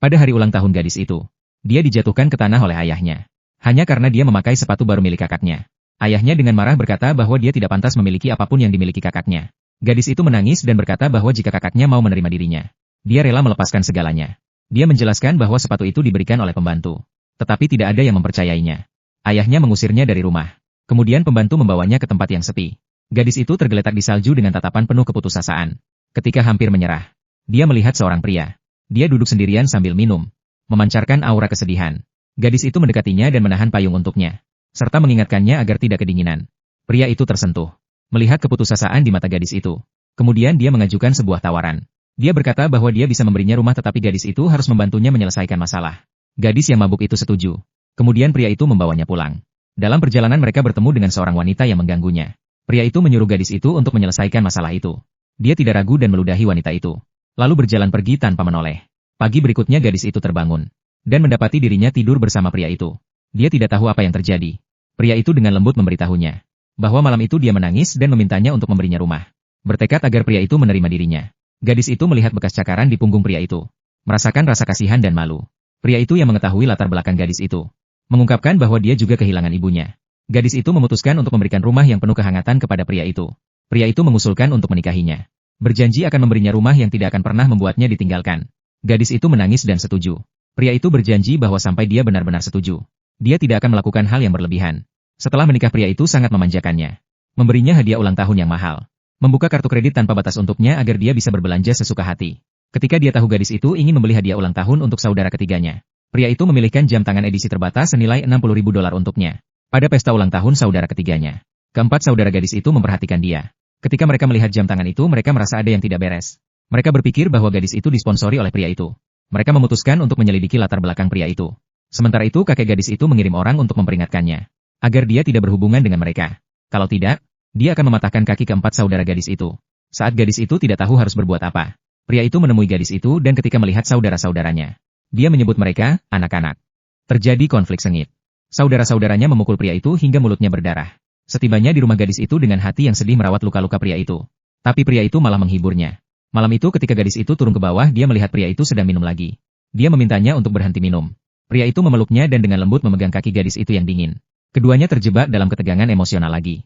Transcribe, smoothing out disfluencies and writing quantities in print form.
Pada hari ulang tahun gadis itu, dia dijatuhkan ke tanah oleh ayahnya. Hanya karena dia memakai sepatu baru milik kakaknya. Ayahnya dengan marah berkata bahwa dia tidak pantas memiliki apapun yang dimiliki kakaknya. Gadis itu menangis dan berkata bahwa jika kakaknya mau menerima dirinya, dia rela melepaskan segalanya. Dia menjelaskan bahwa sepatu itu diberikan oleh pembantu. Tetapi tidak ada yang mempercayainya. Ayahnya mengusirnya dari rumah. Kemudian pembantu membawanya ke tempat yang sepi. Gadis itu tergeletak di salju dengan tatapan penuh keputusasaan. Ketika hampir menyerah, dia melihat seorang pria. Dia duduk sendirian sambil minum, memancarkan aura kesedihan. Gadis itu mendekatinya dan menahan payung untuknya, serta mengingatkannya agar tidak kedinginan. Pria itu tersentuh, melihat keputusasaan di mata gadis itu. Kemudian dia mengajukan sebuah tawaran. Dia berkata bahwa dia bisa memberinya rumah tetapi gadis itu harus membantunya menyelesaikan masalah. Gadis yang mabuk itu setuju. Kemudian pria itu membawanya pulang. Dalam perjalanan mereka bertemu dengan seorang wanita yang mengganggunya. Pria itu menyuruh gadis itu untuk menyelesaikan masalah itu. Dia tidak ragu dan meludahi wanita itu, lalu berjalan pergi tanpa menoleh. Pagi berikutnya gadis itu terbangun, dan mendapati dirinya tidur bersama pria itu. Dia tidak tahu apa yang terjadi. Pria itu dengan lembut memberitahunya, bahwa malam itu dia menangis dan memintanya untuk memberinya rumah. Bertekad agar pria itu menerima dirinya. Gadis itu melihat bekas cakaran di punggung pria itu, merasakan rasa kasihan dan malu. Pria itu yang mengetahui latar belakang gadis itu, mengungkapkan bahwa dia juga kehilangan ibunya. Gadis itu memutuskan untuk memberikan rumah yang penuh kehangatan kepada pria itu. Pria itu mengusulkan untuk menikahinya. Berjanji akan memberinya rumah yang tidak akan pernah membuatnya ditinggalkan. Gadis itu menangis dan setuju. Pria itu berjanji bahwa sampai dia benar-benar setuju, dia tidak akan melakukan hal yang berlebihan. Setelah menikah pria itu sangat memanjakannya. Memberinya hadiah ulang tahun yang mahal. Membuka kartu kredit tanpa batas untuknya agar dia bisa berbelanja sesuka hati. Ketika dia tahu gadis itu ingin membeli hadiah ulang tahun untuk saudara ketiganya, pria itu memilihkan jam tangan edisi terbatas senilai $60.000 untuknya. Pada pesta ulang tahun saudara ketiganya, keempat saudara gadis itu memperhatikan dia. Ketika mereka melihat jam tangan itu mereka merasa ada yang tidak beres. Mereka berpikir bahwa gadis itu disponsori oleh pria itu. Mereka memutuskan untuk menyelidiki latar belakang pria itu. Sementara itu kakek gadis itu mengirim orang untuk memperingatkannya, agar dia tidak berhubungan dengan mereka. Kalau tidak, dia akan mematahkan kaki keempat saudara gadis itu. Saat gadis itu tidak tahu harus berbuat apa, pria itu menemui gadis itu dan ketika melihat saudara-saudaranya, dia menyebut mereka anak-anak. Terjadi konflik sengit. Saudara-saudaranya memukul pria itu hingga mulutnya berdarah. Setibanya di rumah gadis itu dengan hati yang sedih merawat luka-luka pria itu. Tapi pria itu malah menghiburnya. Malam itu ketika gadis itu turun ke bawah dia melihat pria itu sedang minum lagi. Dia memintanya untuk berhenti minum. Pria itu memeluknya dan dengan lembut memegang kaki gadis itu yang dingin. Keduanya terjebak dalam ketegangan emosional lagi.